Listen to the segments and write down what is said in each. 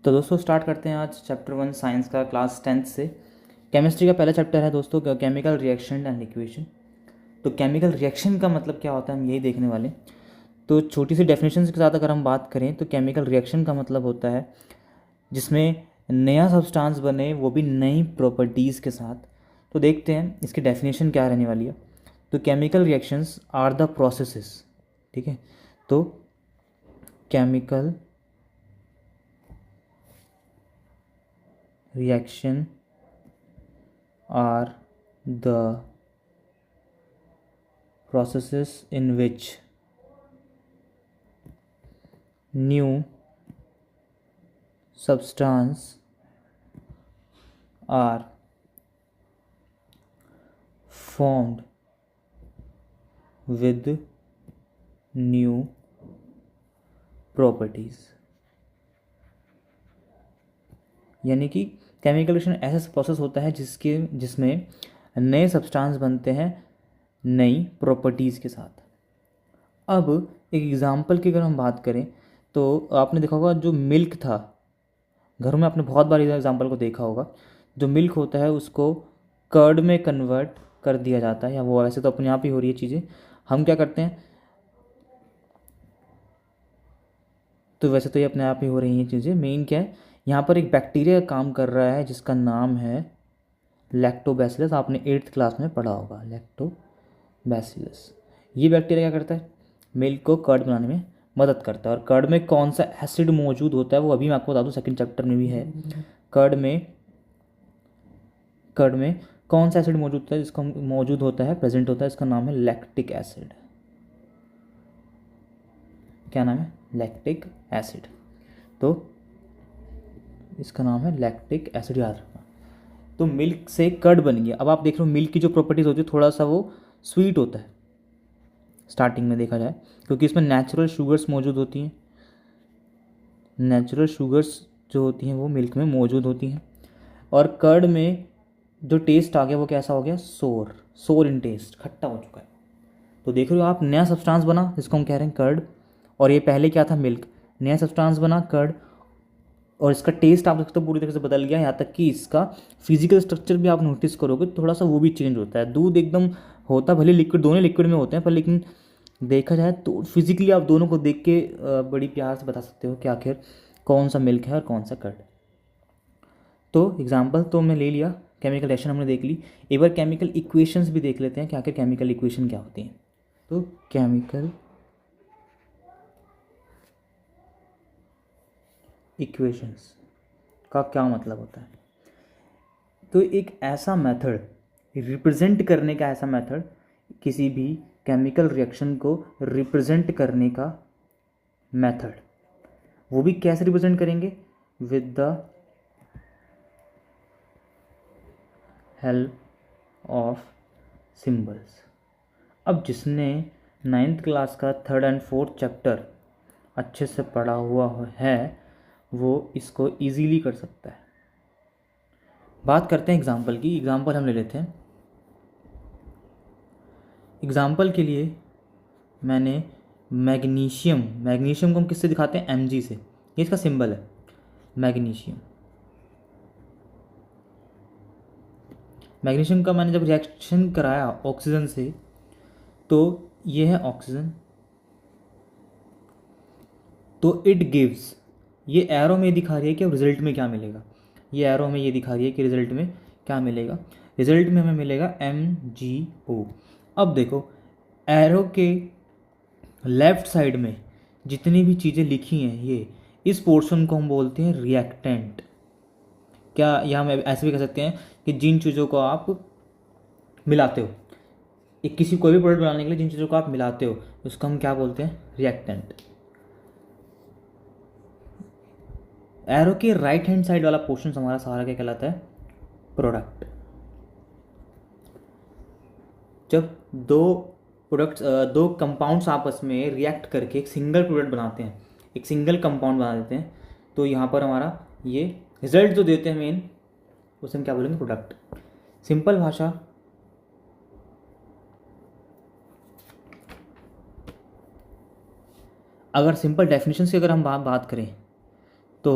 तो दोस्तों स्टार्ट करते हैं आज चैप्टर 1 साइंस का क्लास 10th से। केमिस्ट्री का पहला चैप्टर है दोस्तों केमिकल रिएक्शन एंड इक्वेशन। तो केमिकल रिएक्शन का मतलब क्या होता है हम यही देखने वाले। तो छोटी सी डेफिनेशन के साथ अगर हम बात करें तो केमिकल रिएक्शन का मतलब होता है जिसमें नया सब्सटेंस बने, वो भी नई प्रॉपर्टीज़ के साथ। तो देखते हैं इसकी डेफिनेशन क्या रहने वाली है। तो chemical reactions are the processes, ठीक है। तो chemical reaction are the processes in which new substance are formed with new properties। यानी कि केमिकल रिएक्शन ऐसा प्रोसेस होता है जिसमें नए सब्सटेंस बनते हैं नई प्रॉपर्टीज़ के साथ। अब एक एग्ज़ाम्पल की अगर हम बात करें तो आपने देखा होगा जो मिल्क था, घर में आपने बहुत बार एग्ज़ाम्पल को देखा होगा। जो मिल्क होता है उसको कर्ड में कन्वर्ट कर दिया जाता है, या वो वैसे तो अपने आप ही हो रही है चीज़ें। हम क्या करते हैं, तो वैसे तो ये अपने आप ही हो रही हैं चीज़ें। मेन क्या है, यहाँ पर एक बैक्टीरिया काम कर रहा है जिसका नाम है लैक्टोबैसिलस। आपने 8th क्लास में पढ़ा होगा लैक्टोबैसिलस। ये बैक्टीरिया क्या करता है, मिल्क को कर्ड बनाने में मदद करता है। और कर्ड में कौन सा एसिड मौजूद होता है वो अभी मैं आपको बता दूँ, सेकंड चैप्टर में भी है। कर्ड में कौन सा एसिड मौजूद होता है, जिसका मौजूद होता है, प्रेजेंट होता है, इसका नाम है लैक्टिक एसिड। क्या नाम है, लैक्टिक एसिड। तो इसका नाम है लैक्टिक एसिड, याद रखना। तो मिल्क से कर्ड बन गया। अब आप देख रहे हो मिल्क की जो प्रॉपर्टीज़ होती है थोड़ा सा वो स्वीट होता है स्टार्टिंग में देखा जाए, क्योंकि इसमें नेचुरल शुगर्स मौजूद होती हैं। नेचुरल शुगर्स जो होती हैं वो मिल्क में मौजूद होती हैं। और कर्ड में जो टेस्ट आ गया वो कैसा हो गया, सोर इन टेस्ट, खट्टा हो चुका है। तो देख रहे हो आप, नया सब्सटेंस बना जिसको हम कह रहे हैं कर्ड, और ये पहले क्या था, मिल्क। नया सब्सटेंस बना कर्ड, और इसका टेस्ट आप देखते हो पूरी तरह से बदल गया। यहाँ तक कि इसका फिजिकल स्ट्रक्चर भी आप नोटिस करोगे थोड़ा सा वो भी चेंज होता है। दूध एकदम होता भले लिक्विड, दोनों लिक्विड में होते हैं, पर लेकिन देखा जाए तो फिजिकली आप दोनों को देख के बड़ी प्यार से बता सकते हो कि आखिर कौन सा मिल्क है और कौन सा कर्ड। तो एग्जाम्पल तो हमने ले लिया, केमिकल रिएक्शन हमने देख ली। एक बार केमिकल इक्वेशंस भी देख लेते हैं कि आखिर केमिकल इक्वेशन क्या होती हैं। तो केमिकल इक्वेशंस का क्या मतलब होता है, तो एक ऐसा मेथड, रिप्रेजेंट करने का ऐसा मेथड, किसी भी केमिकल रिएक्शन को रिप्रेजेंट करने का मेथड। वो भी कैसे रिप्रेजेंट करेंगे, with the help of symbols. अब जिसने 9th क्लास का 3rd and 4th चैप्टर अच्छे से पढ़ा हुआ है वो इसको इजीली कर सकता है। बात करते हैं एग्जाम्पल की। एग्जाम्पल हम ले लेते हैं। एग्जाम्पल के लिए मैंने मैग्नीशियम को हम किससे दिखाते हैं, Mg से। ये इसका सिंबल है मैग्नीशियम। मैग्नीशियम का मैंने जब रिएक्शन कराया ऑक्सीजन से, तो ये है ऑक्सीजन। तो इट गिव्स, ये एरो में दिखा रही है कि अब रिजल्ट में क्या मिलेगा। ये एरो में ये दिखा रही है कि रिजल्ट में क्या मिलेगा। रिजल्ट में हमें मिलेगा MgO। अब देखो एरो के लेफ्ट साइड में जितनी भी चीज़ें लिखी हैं, ये इस पोर्शन को हम बोलते हैं रिएक्टेंट। क्या यहाँ हम ऐसे भी कह सकते हैं कि जिन चीज़ों को आप मिलाते हो, एक किसी कोई भी प्रोडक्ट बनाने के लिए जिन चीज़ों को आप मिलाते हो उसको हम क्या बोलते हैं, रिएक्टेंट। एरो के राइट हैंड साइड वाला पोर्शन हमारा सारा क्या कहलाता है, प्रोडक्ट। जब दो कंपाउंड्स आपस में रिएक्ट करके एक सिंगल प्रोडक्ट बनाते हैं, एक सिंगल कंपाउंड बना देते हैं, तो यहाँ पर हमारा ये रिजल्ट जो देते हैं मेन, उसे हम क्या बोलेंगे, प्रोडक्ट। सिंपल भाषा, अगर सिंपल डेफिनेशन की अगर हम बात करें तो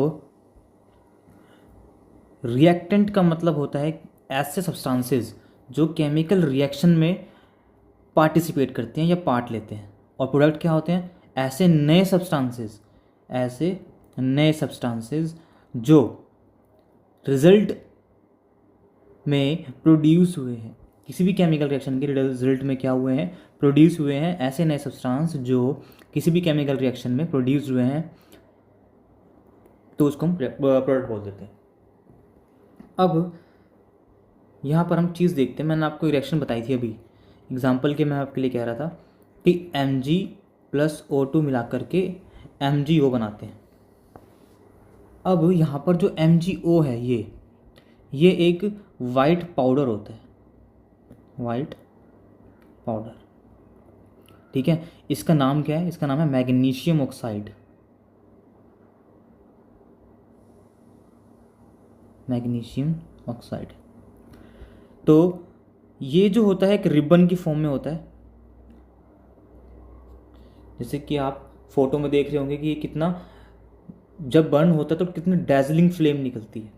रिएक्टेंट का मतलब होता है ऐसे सब्सटेंसेस जो केमिकल रिएक्शन में पार्टिसिपेट करते हैं या पार्ट लेते हैं, और प्रोडक्ट क्या होते हैं, ऐसे नए सब्सटेंसेस जो रिजल्ट में प्रोड्यूस हुए हैं, किसी भी केमिकल रिएक्शन के रिजल्ट में क्या हुए हैं, प्रोड्यूस हुए हैं, ऐसे नए सब्सटेंस जो किसी भी केमिकल रिएक्शन में प्रोड्यूस हुए हैं, तो उसको हम प्रोडक्ट बोल देते हैं। अब यहाँ पर हम चीज़ देखते हैं, मैंने आपको रिएक्शन बताई थी अभी एग्जाम्पल के, मैं आपके लिए कह रहा था कि Mg+O2 मिला करके MgO बनाते हैं। अब यहाँ पर जो MgO है ये एक वाइट पाउडर होता है, वाइट पाउडर, ठीक है। इसका नाम क्या है, इसका नाम है मैग्नीशियम ऑक्साइड, मैग्नीशियम ऑक्साइड। तो ये जो होता है एक रिबन की फॉर्म में होता है, जैसे कि आप फोटो में देख रहे होंगे कि ये कितना जब बर्न होता है तो कितनी डैजलिंग फ्लेम निकलती है।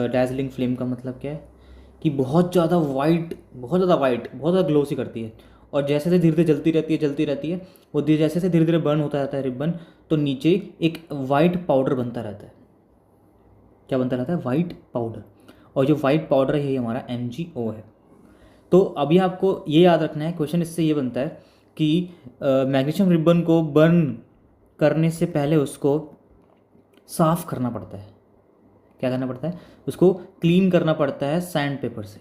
डैजलिंग फ्लेम का मतलब क्या है कि बहुत ज़्यादा वाइट, बहुत ज़्यादा ग्लो सी करती है, और जैसे धीरे धीरे जलती रहती है, वो जैसे धीरे धीरे बर्न होता रहता है रिबन, तो नीचे एक वाइट पाउडर बनता रहता है। क्या बनता रहता है, वाइट पाउडर, और जो वाइट पाउडर है ये हमारा MgO है। तो अभी आपको ये याद रखना है, क्वेश्चन इससे ये बनता है कि मैग्नीशियम रिबन को बर्न करने से पहले उसको साफ़ करना पड़ता है। क्या करना पड़ता है, उसको क्लीन करना पड़ता है सैंड पेपर से।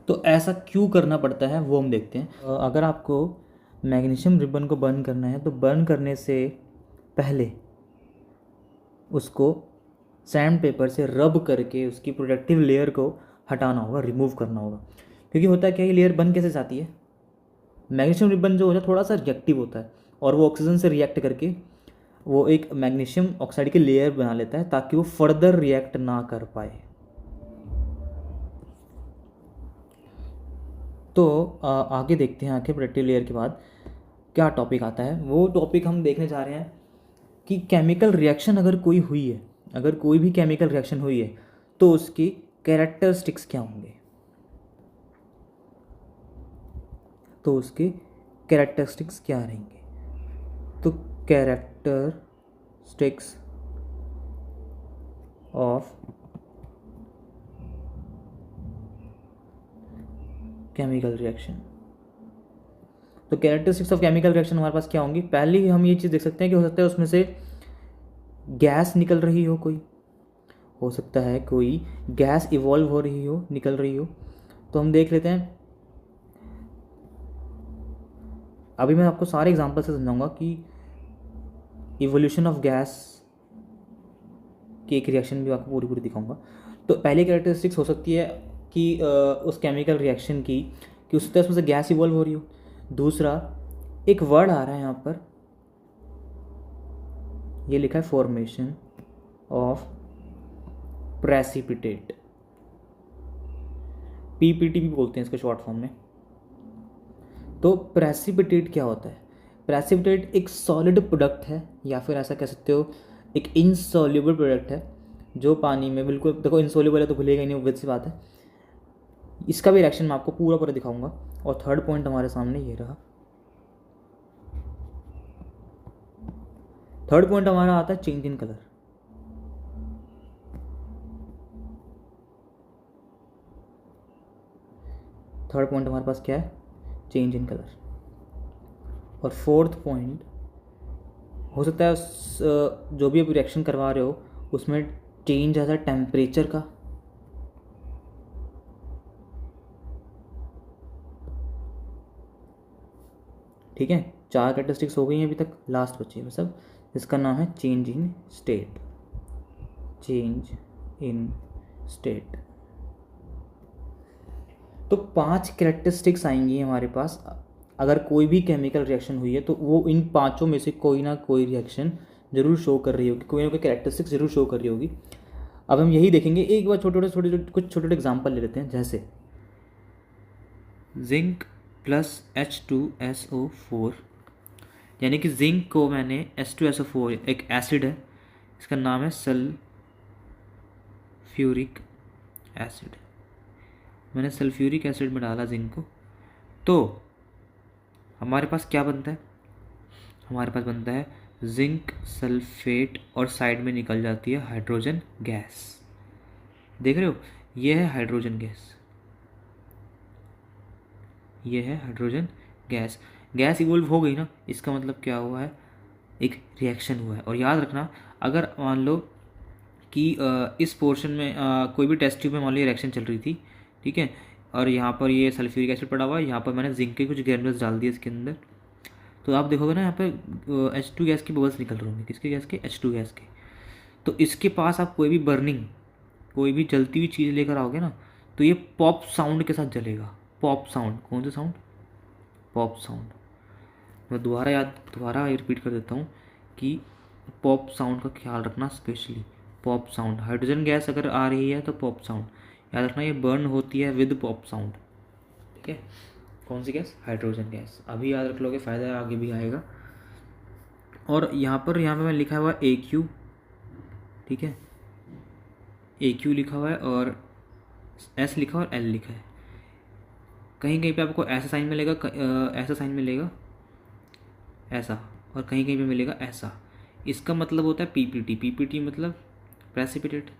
तो ऐसा क्यों करना पड़ता है वो हम देखते हैं। अगर आपको मैग्नीशियम रिबन को बर्न करना है तो बर्न करने से पहले उसको सैंड पेपर से रब करके उसकी प्रोटेक्टिव लेयर को हटाना होगा, रिमूव करना होगा। क्योंकि होता है क्या, ये लेयर बन कैसे जाती है, मैग्नीशियम रिबन जो होता है थोड़ा सा रिएक्टिव होता है, और वो ऑक्सीजन से रिएक्ट करके वो एक मैग्नीशियम ऑक्साइड की लेयर बना लेता है ताकि वो फर्दर रिएक्ट ना कर पाए। तो आगे देखते हैं, आगे प्रोटेक्टिव लेयर के बाद क्या टॉपिक आता है। वो टॉपिक हम देखने जा रहे हैं कि केमिकल रिएक्शन अगर कोई हुई है, अगर कोई भी केमिकल रिएक्शन हुई है तो उसकी कैरेक्टरिस्टिक्स क्या होंगे, तो उसके कैरेक्टरिस्टिक्स क्या रहेंगे। तो कैरेक्टरिस्टिक्स ऑफ केमिकल रिएक्शन, तो कैरेक्टरिस्टिक्स ऑफ केमिकल रिएक्शन हमारे पास क्या होंगी। पहले ही हम ये चीज़ देख सकते हैं कि हो सकता है उसमें से गैस निकल रही हो, कोई हो सकता है कोई गैस इवॉल्व हो रही हो, निकल रही हो। तो हम देख लेते हैं, अभी मैं आपको सारे एग्जांपल से समझाऊंगा कि इवोल्यूशन ऑफ गैस की एक रिएक्शन भी आपको पूरी दिखाऊंगा। तो पहली कैरेक्टरिस्टिक्स हो सकती है कि उस केमिकल रिएक्शन की कि उसमें से गैस इवॉल्व हो रही हो। दूसरा, एक वर्ड आ रहा है यहाँ पर, ये लिखा है फॉर्मेशन ऑफ प्रेसिपिटेट, PPT भी बोलते हैं इसको शॉर्ट फॉर्म में। तो प्रेसिपिटेट क्या होता है, प्रेसिपिटेट एक सॉलिड प्रोडक्ट है, या फिर ऐसा कह सकते हो एक इनसॉल्युबल प्रोडक्ट है जो पानी में बिल्कुल, देखो इनसॉल्युबल है तो घुलेगा ही नहीं, obvious सी बात है। इसका भी रिएक्शन मैं आपको पूरा दिखाऊंगा। और थर्ड पॉइंट हमारे सामने ये रहा, थर्ड पॉइंट हमारा आता है change in colour. Third point हमारे पास क्या है, चेंज इन कलर। और फोर्थ पॉइंट हो सकता है जो भी आप रिएक्शन करवा रहे हो उसमें चेंज आता है टेम्परेचर का। ठीक है, 4 कैरेक्टरिस्टिक्स हो गई हैं अभी तक, लास्ट बची है सब, इसका नाम है change in state, change in state. तो 5 कैरेक्टरिस्टिक्स आएंगी हमारे पास। अगर कोई भी केमिकल रिएक्शन हुई है तो वो इन पांचों में से कोई ना कोई रिएक्शन जरूर शो कर रही होगी, कोई ना कोई कैरेक्टरिस्टिक्स जरूर शो कर रही होगी। अब हम यही देखेंगे, एक बार कुछ छोटे एग्जांपल ले लेते हैं। जैसे जिंक + H2SO4 यानी कि जिंक को मैंने H2SO4 एक एसिड है, इसका नाम है सल्फ्यूरिक एसिड, मैंने सल्फ्यूरिक एसिड में डाला जिंक को, तो हमारे पास क्या बनता है, हमारे पास बनता है जिंक सल्फेट और साइड में निकल जाती है हाइड्रोजन गैस। देख रहे हो, ये है हाइड्रोजन गैस, ये है हाइड्रोजन गैस। गैस इवोल्व हो गई ना, इसका मतलब क्या हुआ है, एक रिएक्शन हुआ है। और याद रखना, अगर मान लो कि इस पोर्शन में कोई भी टेस्ट ट्यूब में मान लो रिएक्शन चल रही थी, ठीक है, और यहाँ पर ये सल्फ्यूरिक एसिड पड़ा हुआ है, यहाँ पर मैंने जिंक के कुछ ग्रेनुल्स डाल दिए इसके अंदर, तो आप देखोगे ना यहाँ पे H2 गैस की बबल्स निकल रहे होंगे, किसके गैस के, H2 गैस के। तो इसके पास आप कोई भी बर्निंग, कोई भी जलती हुई चीज़ लेकर आओगे ना, तो ये पॉप साउंड के साथ जलेगा। पॉप साउंड, कौन सा साउंड, पॉप साउंड। मैं दोबारा रिपीट कर देता हूँ कि पॉप साउंड का ख्याल रखना, specially pop sound. Hydrogen gas अगर आ रही है तो पॉप साउंड याद रखना, ये बर्न होती है विद पॉप साउंड, ठीक है। कौन सी गैस, हाइड्रोजन गैस। अभी याद रख लोगे, फ़ायदा आगे भी आएगा। और यहाँ पर मैं लिखा हुआ AQ, ठीक है, AQ लिखा हुआ है और S लिखा हुआ और L लिखा है। कहीं कहीं पे आपको ऐसा साइन मिलेगा, ऐसा साइन मिलेगा, ऐसा, और कहीं कहीं पे मिलेगा ऐसा। इसका मतलब होता है PPT। PPT मतलब प्रेसिपिटेट,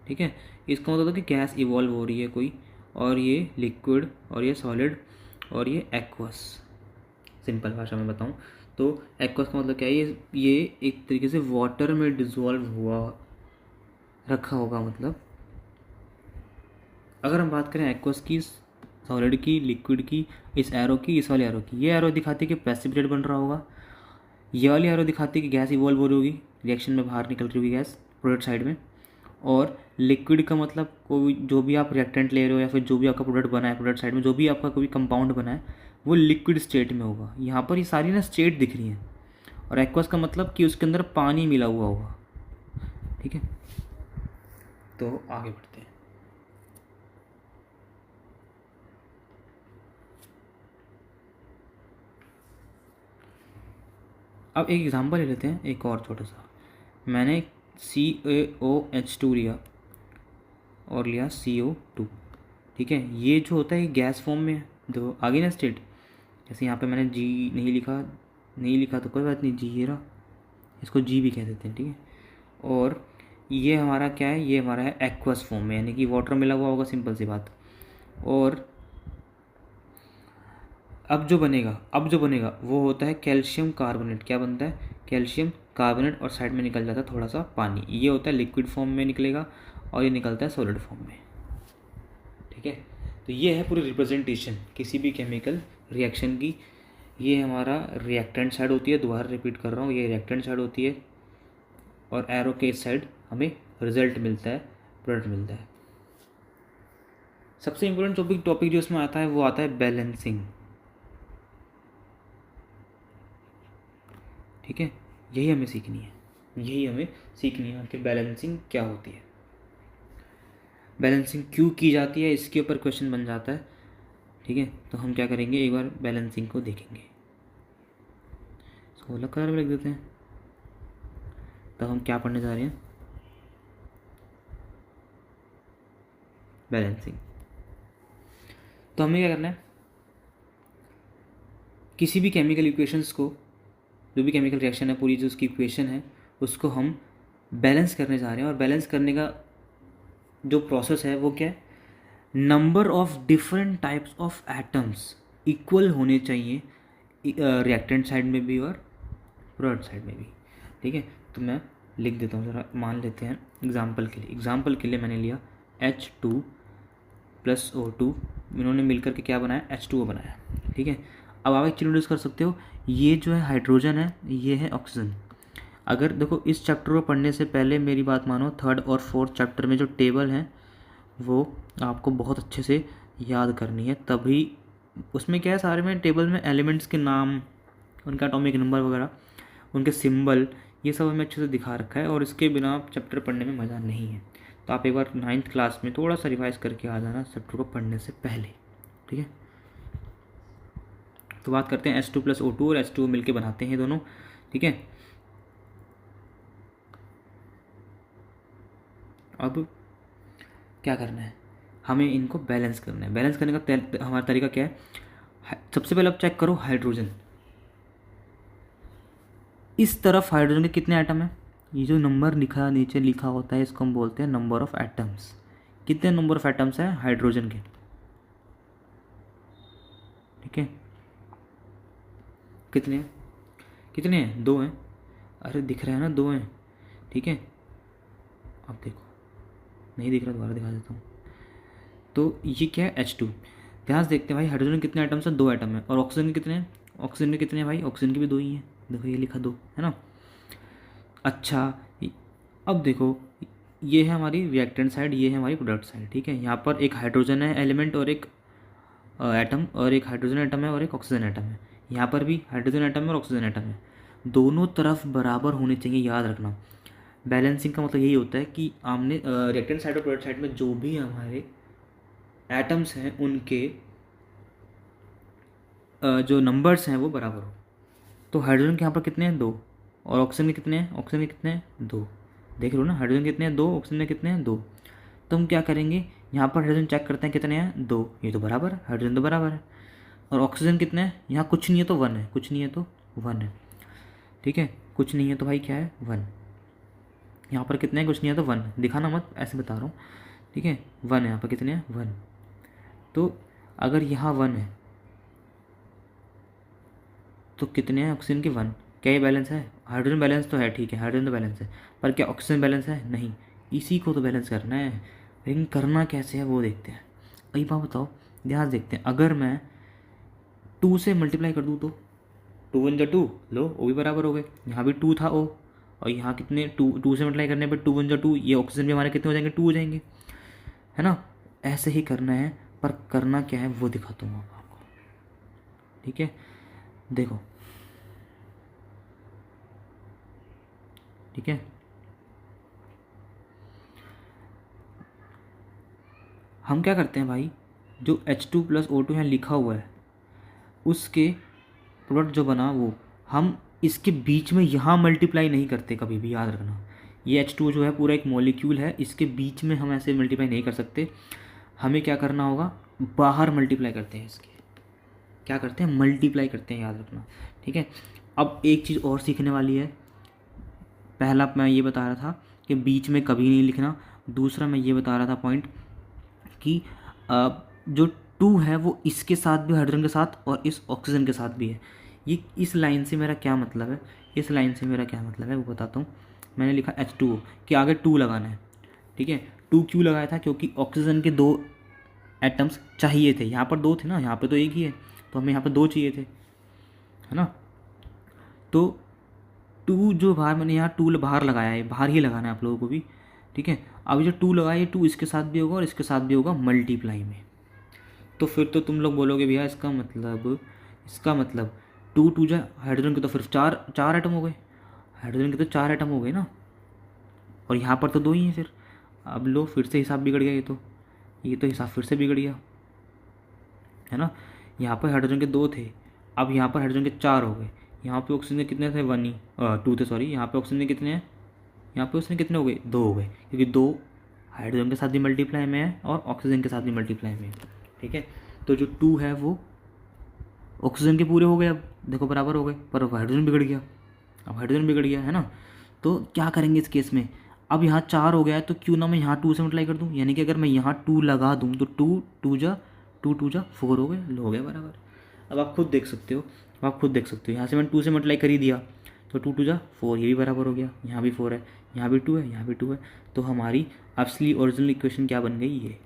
ठीक है। इसका मतलब होता है कि गैस इवॉल्व हो रही है कोई, और ये लिक्विड और ये सॉलिड और ये एक्वस। सिंपल भाषा में बताऊं तो एक्वस का मतलब क्या है, ये एक तरीके से वाटर में डिसॉल्व हुआ रखा होगा। मतलब अगर हम बात करें एक्वस की, सॉलिड की, लिक्विड की, इस एरो की, इस वाले एरो की, ये एरो दिखाती है कि प्रेसिपिटेट बन रहा होगा, ये वाली एरो दिखाती है कि गैस इवॉल्व हो रही होगी, रिएक्शन में बाहर निकल रही होगी गैस प्रोडक्ट साइड में। और लिक्विड का मतलब कोई जो भी आप रिएक्टेंट ले रहे हो या फिर जो भी आपका प्रोडक्ट बना है, प्रोडक्ट साइड में जो भी आपका कोई कंपाउंड बना है वो लिक्विड स्टेट में होगा। यहाँ पर ये सारी ना स्टेट दिख रही हैं। और एक्वस का मतलब कि उसके अंदर पानी मिला हुआ होगा, ठीक है। तो आगे बढ़ते हैं। अब एक एग्जांपल ले लेते हैं, एक और छोटा सा। मैंने CaOH2 लिया और लिया CO2, ठीक है। ये जो होता है गैस फॉर्म में, देखो आगे ना स्टेट, जैसे यहाँ पे मैंने G नहीं लिखा तो कोई बात नहीं, G ये रहा, इसको G भी कह देते हैं, ठीक है। और ये हमारा क्या है, ये हमारा है एक्वस फॉर्म में, यानी कि वाटर मिला हुआ होगा, सिंपल सी बात। और अब जो बनेगा वो होता है कैल्शियम कार्बोनेट। क्या बनता है, कैल्शियम कार्बोनेट, और साइड में निकल जाता है थोड़ा सा पानी। ये होता है लिक्विड फॉर्म में निकलेगा और ये निकलता है सॉलिड फॉर्म में, ठीक है। तो ये है पूरी रिप्रेजेंटेशन किसी भी केमिकल रिएक्शन की। ये हमारा रिएक्टेंट साइड होती है, दोबारा रिपीट कर रहा हूँ, ये रिएक्टेंट साइड होती है, और एरो के इस साइड हमें रिजल्ट मिलता है, प्रोडक्ट मिलता है। सबसे इम्पोर्टेंट टॉपिक जो इसमें आता है वो आता है बैलेंसिंग, ठीक है। यही हमें सीखनी है कि बैलेंसिंग क्या होती है, बैलेंसिंग क्यों की जाती है, इसके ऊपर क्वेश्चन बन जाता है, ठीक है। तो हम क्या करेंगे, एक बार बैलेंसिंग को देखेंगे। इसको अलग कलर में लिख देते हैं। तो हम क्या पढ़ने जा रहे हैं, बैलेंसिंग। तो हमें क्या करना है, किसी भी केमिकल इक्वेशंस को, जो भी केमिकल रिएक्शन है पूरी जो उसकी इक्वेशन है, उसको हम बैलेंस करने जा रहे हैं। और बैलेंस करने का जो प्रोसेस है वो क्या है, number of different types of atoms equal होने चाहिए रिएक्टेंट साइड में भी और प्रोडक्ट साइड में भी, ठीक है। तो मैं लिख देता हूँ, ज़रा मान लेते हैं एग्जाम्पल के लिए मैंने लिया H2 + O2, इन्होंने मिलकर के क्या बनाया, H2O बनाया, ठीक है। अब आप एक चीज़ नोटिस कर सकते हो, ये जो है हाइड्रोजन है, ये है ऑक्सीजन। अगर देखो इस चैप्टर को पढ़ने से पहले मेरी बात मानो, 3rd और 4th चैप्टर में जो टेबल है वो आपको बहुत अच्छे से याद करनी है। तभी उसमें क्या है, सारे में टेबल में एलिमेंट्स के नाम, उनका एटॉमिक नंबर वगैरह, उनके सिंबल, ये सब हमें अच्छे से दिखा रखा है। और इसके बिना चैप्टर पढ़ने में मज़ा नहीं है। तो आप एक बार 9th क्लास में थोड़ा सा रिवाइज करके आ जाना चैप्टर को पढ़ने से पहले, ठीक है। तो बात करते हैं H2 + O2 और H2O मिलके बनाते हैं दोनों, ठीक है। अब क्या करना है, हमें इनको बैलेंस करना है। बैलेंस करने का हमारा तरीका क्या है, सबसे पहले आप चेक करो हाइड्रोजन, इस तरफ हाइड्रोजन के कितने एटम हैं, ये जो नंबर लिखा नीचे लिखा होता है इसको हम बोलते हैं नंबर ऑफ एटम्स। कितने नंबर ऑफ एटम्स हैं हाइड्रोजन के, ठीक है, कितने हैं, कितने हैं, 2 हैं, अरे दिख रहा है ना 2 हैं, ठीक है। अब देखो नहीं दिख रहा, दोबारा दिखा देता हूँ। तो ये क्या है H2, ध्यान से देखते हैं भाई हाइड्रोजन कितने एटम्स हैं, 2 एटम है, और ऑक्सीजन के कितने हैं, ऑक्सीजन के कितने हैं भाई, ऑक्सीजन के भी 2 ही हैं, देखो ये लिखा 2 है ना। अच्छा अब देखो ये है हमारी रिएक्टेंट साइड, ये है हमारी प्रोडक्ट साइड, ठीक है। यहाँ पर एक हाइड्रोजन है एलिमेंट और एक एटम, और एक हाइड्रोजन एटम है और एक ऑक्सीजन एटम है। यहाँ पर भी हाइड्रोजन एटम है और ऑक्सीजन एटम है, दोनों तरफ बराबर होने चाहिए, याद रखना। बैलेंसिंग का मतलब यही होता है कि आमने रिएक्टेंट साइड और प्रोडक्ट साइड में जो भी हमारे एटम्स हैं उनके जो नंबर्स हैं वो बराबर हो। तो हाइड्रोजन के यहाँ पर कितने हैं, 2, और ऑक्सीजन के कितने हैं, ऑक्सीजन के कितने हैं, 2। देख लो ना हाइड्रोजन कितने हैं, 2, ऑक्सीजन के कितने हैं, 2। तो हम क्या करेंगे, यहाँ पर हाइड्रोजन चेक करते हैं कितने हैं, 2, ये तो बराबर है, हाइड्रोजन तो बराबर है। और ऑक्सीजन कितने हैं, यहाँ कुछ नहीं है तो 1 है, कुछ नहीं है तो 1 है, ठीक है, कुछ नहीं है तो भाई क्या है 1। यहाँ पर कितने हैं, कुछ नहीं है तो 1, दिखाना मत, ऐसे बता रहा हूँ, ठीक है। 1 है यहाँ पर, कितने हैं 1। तो अगर यहाँ 1 है तो कितने हैं ऑक्सीजन के 1। क्या ये बैलेंस है, हाइड्रोजन बैलेंस तो है, ठीक है हाइड्रोजन तो बैलेंस है, पर क्या ऑक्सीजन बैलेंस है, नहीं। इसी को तो बैलेंस करना है, लेकिन करना कैसे है वो देखते हैं। एक बात बताओ, ध्यान से देखते हैं, अगर मैं 2 से मल्टीप्लाई कर दूँ तो 2 × 2 लो, ओ भी बराबर हो गए, यहाँ भी 2 था ओ, और यहाँ कितने 2 से मल्टीप्लाई करने पर 2 × 2, ये ऑक्सीजन भी हमारे कितने हो जाएंगे, 2 हो जाएंगे, है ना। ऐसे ही करना है, पर करना क्या है वो दिखाता हूँ आपको, ठीक है। देखो ठीक है, हम क्या करते हैं भाई, जो H2 + O2 यहाँ लिखा हुआ है उसके प्रोडक्ट जो बना वो हम इसके बीच में यहाँ मल्टीप्लाई नहीं करते कभी भी, याद रखना। ये H2 जो है पूरा एक मॉलिक्यूल है, इसके बीच में हम ऐसे मल्टीप्लाई नहीं कर सकते। हमें क्या करना होगा, बाहर मल्टीप्लाई करते हैं इसके, क्या करते हैं मल्टीप्लाई करते हैं, याद रखना, ठीक है। अब एक चीज़ और सीखने वाली है, पहला मैं ये बता रहा था कि बीच में कभी नहीं लिखना, दूसरा मैं ये बता रहा था पॉइंट कि जो 2 है वो इसके साथ भी, हाइड्रोजन के साथ और इस ऑक्सीजन के साथ भी है। ये इस लाइन से मेरा क्या मतलब है, इस लाइन से मेरा क्या मतलब है वो बताता हूँ। मैंने लिखा H2O कि आगे 2 लगाना है, ठीक है। 2 क्यों लगाया था, क्योंकि ऑक्सीजन के 2 एटम्स चाहिए थे, यहाँ पर 2 थे ना, यहाँ पर तो एक ही है, तो हमें यहाँ पर 2 चाहिए थे, है ना। तो 2 जो बाहर, मैंने यहाँ 2 बाहर लगाया है, बाहर ही लगाना है आप लोगों को भी, ठीक है। अब जो 2 लगाया, ये 2 इसके साथ भी होगा और इसके साथ भी होगा मल्टीप्लाई में। तो फिर तो तुम लोग बोलोगे भैया इसका मतलब 2 2 जा हाइड्रोजन के तो फिर 4 एटम हो गए, हाइड्रोजन के तो 4 एटम हो गए ना, और यहाँ पर तो 2 ही हैं फिर। अब लो फिर से हिसाब बिगड़ गया, ये तो हिसाब फिर से बिगड़ गया, है ना। यहाँ पर हाइड्रोजन के 2 थे, अब यहाँ पर हाइड्रोजन के 4 हो गए, यहाँ पे ऑक्सीजन के कितने थे, 1 ही 2 थे सॉरी, यहाँ पे ऑक्सीजन के कितने हैं, यहाँ पे ऑक्सीजन कितने हो गए, 2 हो गए, क्योंकि 2 हाइड्रोजन के साथ भी मल्टीप्लाई में है और ऑक्सीजन के साथ भी मल्टीप्लाई में है, ठीक है। तो जो 2 है वो ऑक्सीजन के पूरे हो गए, अब देखो बराबर हो गए, पर हाइड्रोजन बिगड़ गया, अब हाइड्रोजन बिगड़ गया, है ना। तो क्या करेंगे इस केस में, अब यहाँ 4 हो गया है तो क्यों ना मैं यहाँ 2 से मल्टीप्लाई कर दूँ, यानी कि अगर मैं यहाँ 2 लगा दूँ तो 2 2 जा 4 हो गए, हो गया बराबर। अब आप खुद देख सकते हो, यहाँ से मैंने 2 से मल्टीप्लाई कर ही दिया, तो 2 2 जा 4, ये भी बराबर हो गया, यहाँ भी 4 है, यहाँ भी 2 है, यहाँ भी 2 है। तो हमारी असली ओरिजिनल इक्वेशन क्या बन गई, ये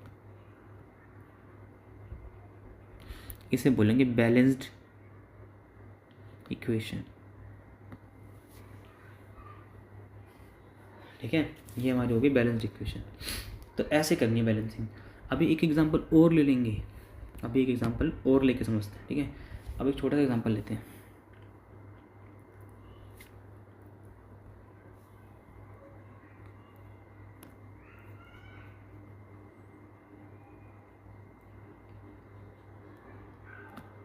इसे बोलेंगे बैलेंस्ड इक्वेशन, ठीक है। ये हमारी होगी बैलेंस्ड इक्वेशन। तो ऐसे करनी है बैलेंसिंग। अभी एक एग्जांपल और ले लेंगे, अभी एक एग्जांपल और लेके समझते हैं, ठीक है। अब एक छोटा सा एग्जांपल लेते हैं,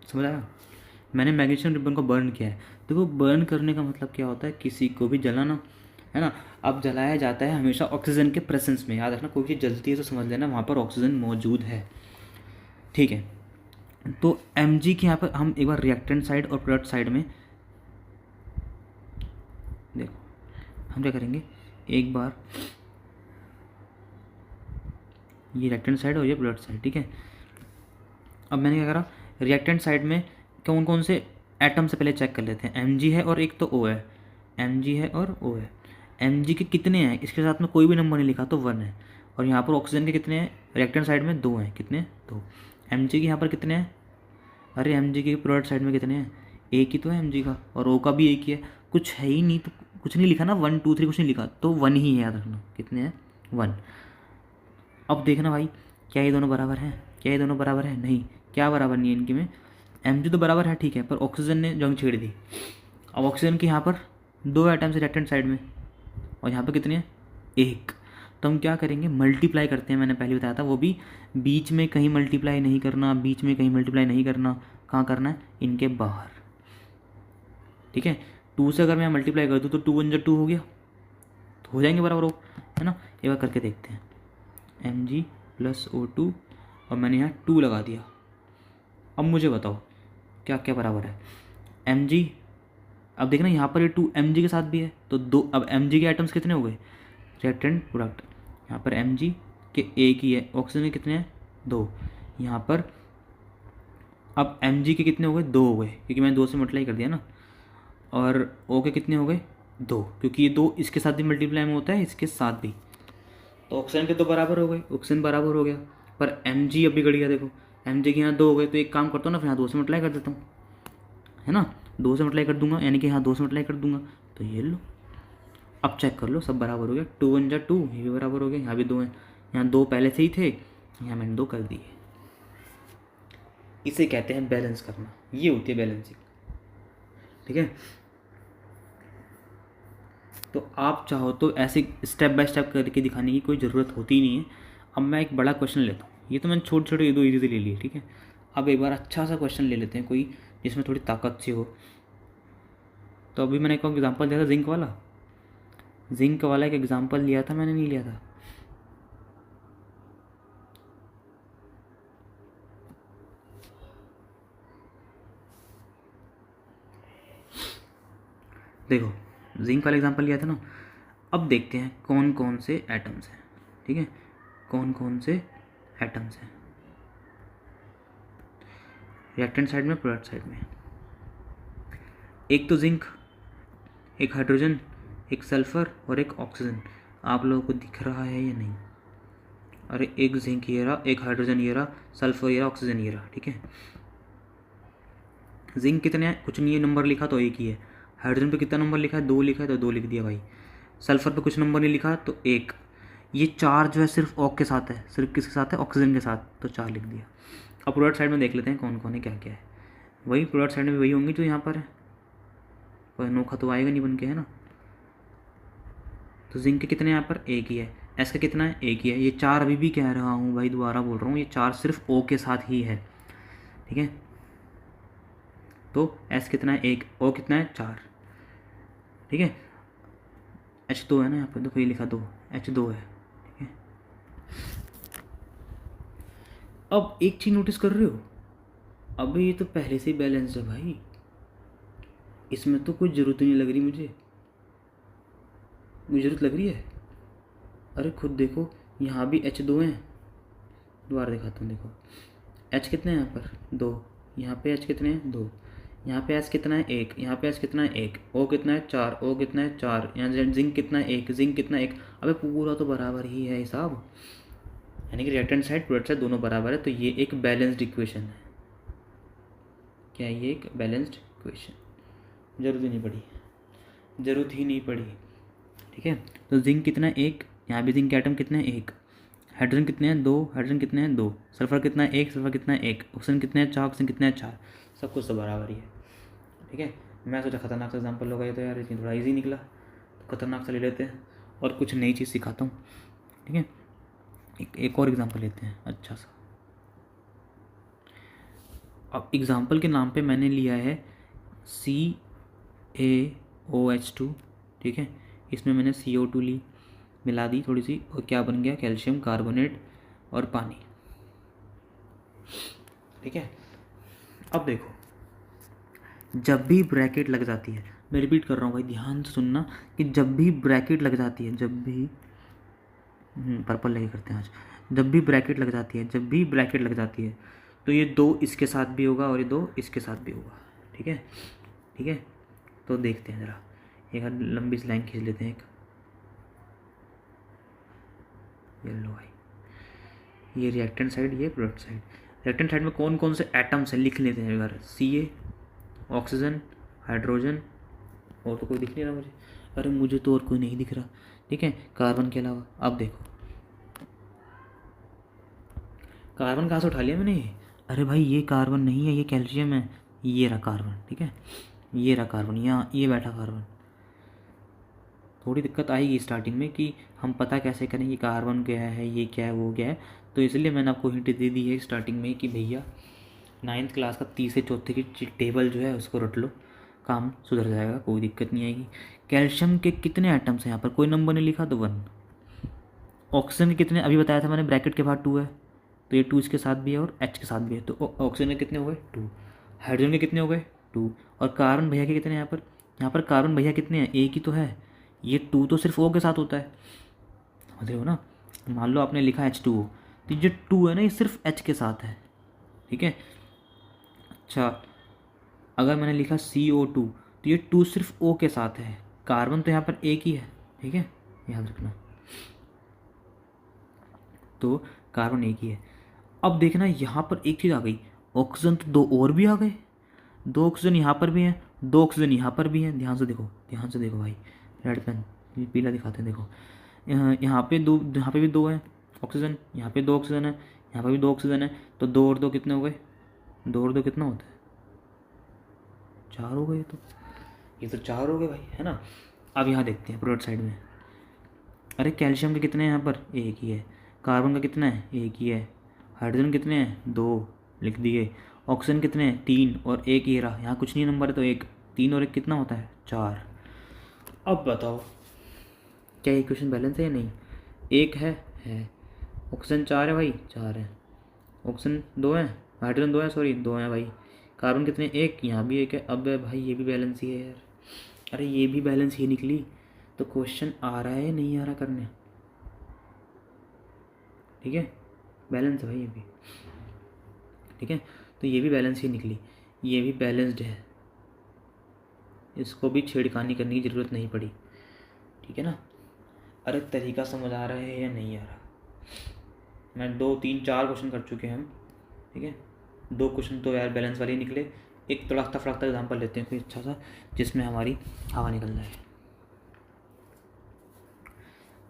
समझ आया। मैंने मैग्नीशियम रिबन को बर्न किया है। देखो बर्न करने का मतलब क्या होता है, किसी को भी जलाना, है ना। अब जलाया जाता है हमेशा ऑक्सीजन के प्रेजेंस में, याद रखना, कोई चीज़ जलती है तो समझ लेना वहाँ पर ऑक्सीजन मौजूद है, ठीक है। तो एम जी के यहाँ पर हम एक बार रिएक्टेंट साइड और प्रोडक्ट साइड में देखो, हम क्या करेंगे, एक बार ये रिएक्टेंट साइड और ये प्रोडक्ट साइड, ठीक है। अब मैंने क्या करा, रिएक्टेंट साइड में कौन कौन से एटम से पहले चेक कर लेते हैं। एम जी है और एक तो ओ है, एम जी है और ओ है। एम जी के कितने हैं, इसके साथ में कोई भी नंबर नहीं लिखा तो 1 है। और यहाँ पर ऑक्सीजन के कितने हैं, रिएक्टेंट साइड में 2 हैं, कितने, 2। एम जी के यहाँ पर कितने हैं, अरे एम जी के प्रोडक्ट साइड में कितने हैं, एक ही तो है एम जी का, और ओ का भी एक ही है, कुछ है ही नहीं, तो कुछ नहीं लिखा ना, 1 2 3 कुछ नहीं लिखा, तो 1 ही है, याद रखना कितने हैं, 1। अब देखना भाई, क्या ये दोनों बराबर हैं, क्या ये दोनों बराबर है, नहीं, क्या बराबर नहीं है इनके में, एम जी तो बराबर है, ठीक है, पर ऑक्सीजन ने जंग छेड़ दी। अब ऑक्सीजन के यहाँ पर 2 एटम्स रिएक्टेंट साइड में, और यहाँ पर कितने हैं, 1। तो हम क्या करेंगे, मल्टीप्लाई करते हैं, मैंने पहले बताया था, वो भी बीच में कहीं मल्टीप्लाई नहीं करना, बीच में कहीं मल्टीप्लाई नहीं करना, कहाँ करना है, इनके बाहर, ठीक है। 2 से अगर मैं मल्टीप्लाई कर दूँ तो 2 1 जा 2 हो गया, तो हो जाएंगे बराबर, वो है ना। एक बार करके देखते हैं, एम जी प्लस O2, और मैंने यहाँ 2 लगा दिया। अब मुझे बताओ क्या क्या बराबर है, एम जी, अब देखना यहाँ पर ये 2 एम जी के साथ भी है, तो 2, अब एम जी के आइटम्स कितने हो गए, रिएक्टेंट प्रोडक्ट, यहाँ पर एम जी के एक ही है, ऑक्सीजन के कितने हैं, 2, यहाँ पर अब एम जी के कितने हो गए, 2 हो गए, क्योंकि मैंने 2 से मल्टीप्लाई कर दिया ना, और ओ के कितने हो गए, 2, क्योंकि ये 2 इसके साथ भी मल्टीप्लाई में होता है, इसके साथ भी, तो ऑक्सीजन के 2 बराबर हो गए, ऑक्सीजन बराबर हो गया, पर एम जी अब बिगड़ गया, देखो एम जी के यहाँ 2 हो गए, तो एक काम करता हूँ ना, फिर यहाँ 2 से मल्टीप्लाई कर देता हूँ, है ना, 2 से मल्टीप्लाई कर दूंगा, यानी कि यहाँ 2 से मल्टीप्लाई कर दूंगा, तो ये लो, अब चेक कर लो, सब बराबर हो गया, 2 1 जा 2, ये भी बराबर हो गया, यहाँ भी 2 हैं, यहाँ 2 पहले से ही थे, यहाँ मैंने 2 कर दिए। इसे कहते हैं बैलेंस करना, ये होती है बैलेंसिंग, ठीक है। तो आप चाहो तो ऐसे स्टेप बाय स्टेप करके दिखाने की कोई ज़रूरत होती नहीं है। अब मैं एक बड़ा क्वेश्चन लेता हूँ, ये तो मैंने छोटे छोटे 2 इजी ले लिए, ठीक है। अब एक बार अच्छा सा क्वेश्चन ले लेते हैं कोई जिसमें थोड़ी ताकत सी हो। तो अभी मैंने एक एग्जांपल दिया था जिंक वाला, जिंक वाला एक एग्जांपल लिया था, मैंने नहीं लिया था, देखो जिंक वाला एग्जांपल लिया था ना। अब देखते हैं कौन कौन से एटम्स हैं, ठीक है, कौन कौन से एटम्स हैं रिएक्टेंट साइड में, प्रोडक्ट साइड में। एक तो जिंक, एक हाइड्रोजन, एक सल्फर और एक ऑक्सीजन। आप लोगों को दिख रहा है या नहीं, अरे एक जिंक ये रहा, एक हाइड्रोजन ये रहा, सल्फर ये रहा, ऑक्सीजन ये रहा, ठीक है। जिंक कितने हैं, कुछ नहीं है, नंबर लिखा तो एक ही है। हाइड्रोजन पे कितना नंबर लिखा है, 2 लिखा है, तो 2 लिख दिया भाई। सल्फर पे कुछ नंबर नहीं लिखा तो 1। ये 4 जो है सिर्फ ऑक के साथ है, सिर्फ किसके साथ है, ऑक्सीजन के साथ, तो 4 लिख दिया। अब प्रोडक्ट साइड में देख लेते हैं कौन कौन है, क्या क्या है। वही प्रोडक्ट साइड में भी वही होंगी जो यहाँ पर है, कोई अनोखा तो आएगा नहीं बन के, है ना। तो जिंक के कितने यहाँ पर, एक ही है। एस का कितना है, एक ही है। ये 4 अभी भी कह रहा हूँ भाई, दोबारा बोल रहा हूँ, ये 4 सिर्फ ओ के साथ ही है, ठीक है। तो एस कितना है, 1, ओ कितना है, 4, ठीक है। H2 है ना यहाँ पर, देखो ये लिखा 2, H2 है, ठीक है। अब एक चीज़ नोटिस कर रहे हो, अब ये तो पहले से ही बैलेंस है भाई, इसमें तो कोई ज़रूरत नहीं लग रही मुझे ज़रूरत लग रही है। अरे खुद देखो, यहाँ भी H2 हैं, दोबारा दिखाता हूँ, देखो H कितने हैं यहाँ पर, 2, यहाँ पे H कितने हैं, 2, यहाँ पे S कितना है, 1, यहाँ पे S कितना है, 1, O कितना है, 4, O कितना है, 4, यहाँ जिंक कितना है, 1, जिंक कितना है, 1। अबे पूरा तो बराबर ही है हिसाब, यानी कि रिएक्टेंट साइड प्रोडक्ट साइड दोनों बराबर है, तो ये एक बैलेंस्ड इक्वेशन है। क्या ये एक बैलेंस्ड इक्वेशन, ज़रूरत ही नहीं पड़ी, ज़रूरत ही नहीं पड़ी, ठीक है। तो जिंक कितना है, 1, यहाँ भी जिंक के आइटम कितने हैं, 1, हाइड्रोजन कितने हैं, 2, हाइड्रोजन कितने हैं, 2, सल्फर कितना है, 1, सल्फर कितना है, 1, ऑक्सीजन कितने हैं, 4, ऑक्सीजन कितने हैं, 4, सब कुछ तो बराबर ही है, ठीक है। मैं सोचा खतरनाक सा एग्जाम्पल होगा ये, तो यार इतनी थोड़ा ईजी निकला, तो खतरनाक सा ले लेते हैं और कुछ नई चीज़ सिखाता हूँ, ठीक है। एक और एग्जाम्पल लेते हैं अच्छा सा। अब एग्ज़ाम्पल के नाम पे मैंने लिया है CaOH2, ठीक है, इसमें मैंने CO2 ली, मिला दी थोड़ी सी, और क्या बन गया, कैल्शियम कार्बोनेट और पानी, ठीक है। अब देखो, जब भी ब्रैकेट लग जाती है, मैं रिपीट कर रहा हूँ भाई, ध्यान से सुनना, कि जब भी ब्रैकेट लग जाती है, जब भी पर्पल लेके करते हैं आज, जब भी ब्रैकेट लग जाती है, जब भी ब्रैकेट लग जाती है, तो ये 2 इसके साथ भी होगा और ये 2 इसके साथ भी होगा, ठीक है, ठीक है। तो देखते हैं ज़रा, एक लंबी सी लाइन खींच लेते हैं, एक ये लो भाई, ये रिएक्टेंट साइड, ये प्रोडक्ट साइड। रिएक्टेंट साइड में कौन कौन से एटम्स हैं लिख लेते हैं अगर, Ca, ऑक्सीजन, हाइड्रोजन, और तो कोई दिख नहीं रहा मुझे, अरे मुझे तो और कोई नहीं दिख रहा, ठीक है, कार्बन के अलावा। अब देखो, कार्बन कहाँ से उठा लिया मैंने ये, अरे भाई ये कार्बन नहीं है, ये कैल्शियम है, ये रहा कार्बन, ठीक है, ये रहा कार्बन, यहाँ ये बैठा कार्बन। थोड़ी दिक्कत आएगी स्टार्टिंग में कि हम पता कैसे करें ये कार्बन क्या है, ये क्या है, वो क्या है, तो इसलिए मैंने आपको हिंट दे दी है स्टार्टिंग में कि भैया 9th क्लास का तीसरे चौथे की टेबल जो है उसको रट लो, काम सुधर जाएगा, कोई दिक्कत नहीं आएगी। कैल्शियम के कितने आइटम्स हैं यहाँ पर, कोई नंबर नहीं लिखा तो 1। ऑक्सीजन के कितने, अभी बताया था मैंने, ब्रैकेट के बाद 2 है, तो ये 2 इसके साथ भी है और H के साथ भी है, तो ऑक्सीजन के कितने हो गए 2। हाइड्रोजन के कितने हो गए 2। और कार्बन भैया के कितने हैं यहाँ पर कार्बन भैया कितने हैं, एक ही तो है, ये 2 तो सिर्फ O के साथ होता है, समझ रहे हो ना। मान लो आपने लिखा H2O, तो ये 2 है ना, ये सिर्फ H के साथ है, ठीक है। अच्छा, अगर मैंने लिखा CO2, तो ये 2 सिर्फ O के साथ है, कार्बन तो यहाँ पर एक ही है, ठीक है, याद रखना, तो कार्बन एक ही है। अब देखना यहाँ पर एक चीज़ आ गई, ऑक्सीजन तो 2 और भी आ गए, 2 ऑक्सीजन यहाँ पर भी हैं, 2 ऑक्सीजन यहाँ पर भी हैं, ध्यान से देखो, ध्यान से देखो भाई, रेड पेन पीला दिखाते हैं, देखो यहाँ पे 2, यहाँ पे भी 2 हैं ऑक्सीजन, यहाँ पे 2 ऑक्सीजन है, यहाँ पे भी 2 ऑक्सीजन है, तो 2 और 2 कितने हो गए, 2 और 2 कितना होता है, 4 हो गए, तो ये तो 4 हो गए भाई, है ना। अब यहाँ देखते हैं प्रोडक्ट साइड में, अरे कैल्शियम के कितने हैं यहाँ पर, एक ही है, कार्बन का कितना है, एक ही है, हाइड्रोजन कितने हैं 2, लिख दिए, ऑक्सीजन कितने हैं 3 और एक ये रहा, यहाँ कुछ नहीं नंबर है तो 1, 3 और 1 कितना होता है 4। अब बताओ क्या इक्वेशन बैलेंस है या नहीं, एक है, ऑक्सीजन 4 है भाई, 4 है, ऑक्सीजन 2 है, हाइड्रोजन 2 है, सॉरी 2 है भाई, कार्बन कितने, 1, यहाँ भी 1 है। अब भाई ये भी बैलेंस ही है यार, अरे ये भी बैलेंस ही निकली, तो क्वेश्चन आ रहा है नहीं आ रहा करने, ठीक है, बैलेंस है भाई ये भी, ठीक है, तो ये भी बैलेंस ही निकली, ये भी बैलेंस्ड है, इसको भी छेड़खानी करने की ज़रूरत नहीं पड़ी, ठीक है ना। अरे तरीका समझ आ रहा है या नहीं आ रहा, मैं 2 3 4 क्वेश्चन कर चुके हैं हम, ठीक है, 2 क्वेश्चन तो यार बैलेंस वाले ही निकले, एक तड़कता फड़कता एग्जाम्पल लेते हैं कोई अच्छा सा जिसमें हमारी हवा निकल जाए,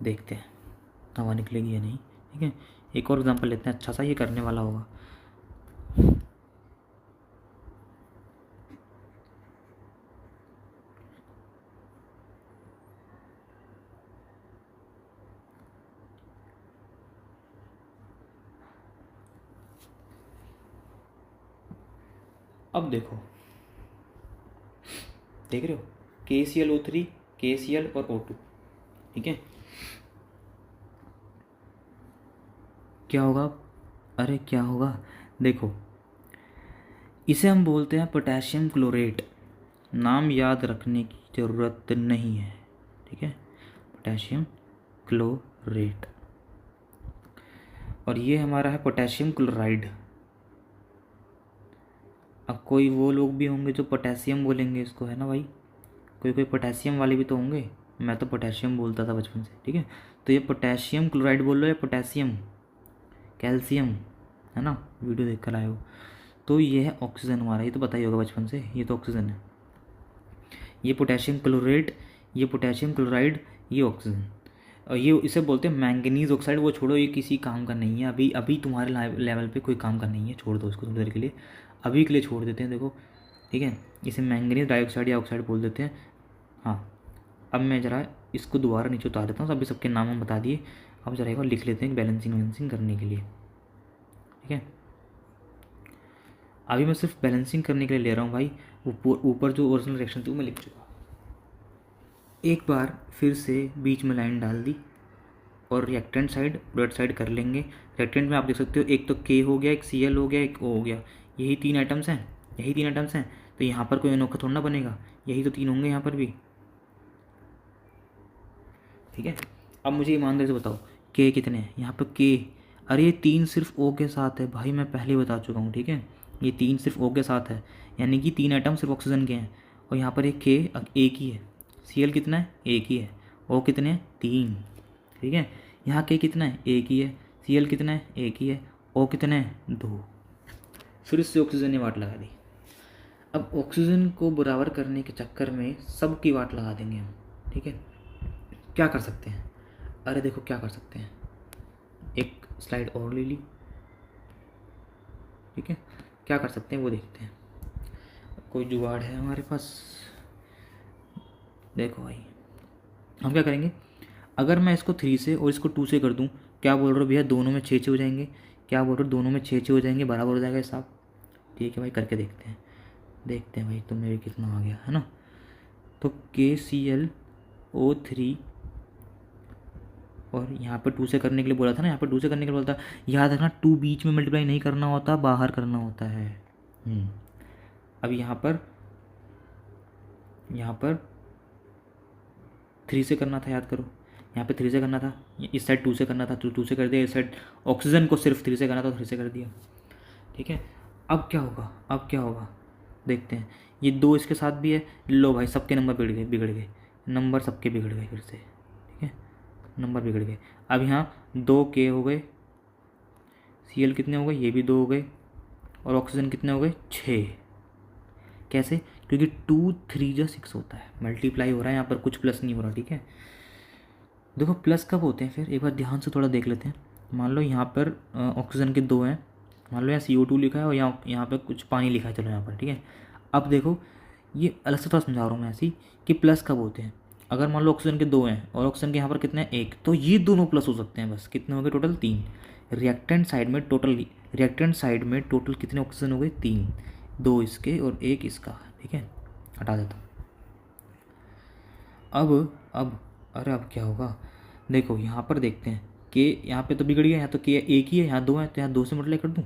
देखते हैं हवा निकलेगी या नहीं, ठीक है। एक और एग्जाम्पल लेते हैं अच्छा सा, ये करने वाला होगा। अब देखो, देख रहे हो, KClO3, KCl और O2, ठीक है, क्या होगा, अरे क्या होगा, देखो इसे हम बोलते हैं पोटेशियम क्लोरेट, नाम याद रखने की ज़रूरत नहीं है, ठीक है, पोटेशियम क्लोरेट। और ये हमारा है पोटेशियम क्लोराइड। अब कोई वो लोग भी होंगे जो पोटेशियम बोलेंगे इसको, है ना भाई, कोई कोई पोटेशियम वाले भी तो होंगे, मैं तो पोटेशियम बोलता था बचपन से, ठीक है। तो ये पोटेशियम क्लोराइड बोल लो या पोटेशियम, कैल्शियम, है ना, वीडियो देख कर आए हो। तो ये है ऑक्सीजन हमारा, ये तो पता ही होगा बचपन से, ये तो ऑक्सीजन है, ये पोटेशियम क्लोरेट, ये पोटेशियम क्लोराइड, ये ऑक्सीजन। और ये इसे बोलते हैं मैंगनीज ऑक्साइड, वो छोड़ो, ये किसी काम का नहीं है, अभी अभी तुम्हारे लेवल पे कोई काम का नहीं है, छोड़ दो उसको थोड़ी देर के लिए, अभी के लिए छोड़ देते हैं, देखो, ठीक है। इसे मैंगनीज डाइऑक्साइड या ऑक्साइड बोल देते हैं। हाँ, अब मैं ज़रा इसको दोबारा नीचे उतार देता हूँ, अभी सबके नाम हम बता दिए, अब ज़रा एक बार लिख लेते हैं बैलेंसिंग वैलेंसिंग करने के लिए, ठीक है। अभी मैं सिर्फ बैलेंसिंग करने के लिए ले रहा हूँ भाई, ऊपर जो ओरिजिनल रिएक्शन थी वो मैं लिख चुका। एक बार फिर से बीच में लाइन डाल दी और रिएक्टेंट साइड प्रोडक्ट साइड कर लेंगे। रिएक्टेंट में आप देख सकते हो एक तो के हो गया, एक Cl हो गया, एक O हो गया, यही 3 आइटम्स हैं, यही 3 आइटम्स हैं। तो यहाँ पर कोई अनोखा थोड़ा ना बनेगा, यही तो 3 होंगे यहाँ पर भी। ठीक है, अब मुझे ईमानदारी से बताओ के कितने हैं यहाँ पर के? अरे ये 3 सिर्फ O के साथ है भाई, मैं पहले बता चुका हूँ। ठीक है, ये 3 सिर्फ O के साथ है, यानी कि 3 आइटम सिर्फ ऑक्सीजन के हैं। और यहाँ पर एक के एक ही है। Cl कितना है? एक ही है। O कितने हैं? 3। ठीक है, यहाँ के कितना है? एक ही है। Cl कितना है? एक ही है। O कितना है? 2। फिर इससे ऑक्सीजन ने वाट लगा दी। अब ऑक्सीजन को बराबर करने के चक्कर में सब की वाट लगा देंगे हम। ठीक है, क्या कर सकते हैं? अरे देखो क्या कर सकते हैं, एक स्लाइड और ले ली। ठीक है, क्या कर सकते हैं वो देखते हैं। कोई जुगाड़ है हमारे पास? देखो भाई, हम क्या करेंगे, अगर मैं इसको 3 से और इसको 2 से कर दूं, क्या बोल रहे हो भैया दोनों में 6 हो जाएंगे? क्या बोल रहे हो दोनों में 6 हो जाएंगे, बराबर हो जाएगा हिसाब? ठीक है भाई, करके देखते हैं। देखते हैं भाई तो मेरे कितना आ गया है ना। तो KClO3 और यहाँ पर 2 से करने के लिए बोला था ना, यहाँ पर 2 से करने के लिए बोला था। याद रखना 2 बीच में मल्टीप्लाई नहीं करना होता, बाहर करना होता है। अब यहाँ पर 3 से करना था, याद करो। यहाँ पे 3 से करना था, इस साइड 2 से करना था तो 2 से कर दिया। इस साइड ऑक्सीजन को सिर्फ 3 से करना था तो 3 से कर दिया। ठीक है, अब क्या होगा देखते हैं। ये 2 इसके साथ भी है, लो भाई सबके नंबर बिगड़ गए नंबर सबके बिगड़ गए फिर से। ठीक है, नंबर बिगड़ गए। अब यहाँ 2 के हो गए, Cl कितने हो गए? ये भी 2 हो गए। और ऑक्सीजन कितने हो गए? 6। कैसे? क्योंकि 2 3 जा 6 होता है, मल्टीप्लाई हो रहा है यहाँ पर, कुछ प्लस नहीं हो रहा। ठीक है, देखो प्लस कब होते हैं फिर एक बार ध्यान से थोड़ा देख लेते हैं। मान लो यहाँ पर ऑक्सीजन के 2 हैं, मान लो यहाँ CO2 लिखा है और यहाँ पर कुछ पानी लिखा है, चलो यहाँ पर। ठीक है, अब देखो ये अलग से थोड़ा समझा रहा हूँ मैं ऐसी कि प्लस कब होते हैं। अगर मान लो ऑक्सीजन के 2 हैं और ऑक्सीजन के यहाँ पर कितने हैं? 1, तो ये दोनों प्लस हो सकते हैं बस। कितने हो गए टोटल? 3। रिएक्टेंट साइड में टोटल कितने ऑक्सीजन हो गए? 3। 2 इसके और 1 इसका। ठीक है, हटा देता हूँ। अब अरे अब क्या होगा, देखो यहाँ पर देखते हैं कि यहाँ पे तो बिगड़ गया, यहाँ तो के एक ही है, यहाँ 2 है तो यहाँ 2 से मल्टीप्लाई कर दूँ।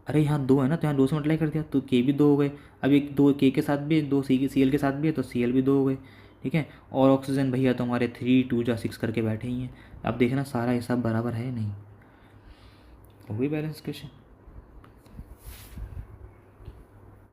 अरे यहाँ 2 है ना तो यहाँ 2 से मल्टीप्लाई कर दिया तो के भी 2 हो गए। अब एक 2 के साथ भी है, 2 Cl के साथ भी है तो Cl भी 2 हो गए। ठीक है, और ऑक्सीजन भैया तो हमारे 3 2 जा 6 करके बैठे ही हैं। अब देखना सारा हिसाब बराबर है नहीं। हो गई बैलेंस क्वेश्चन।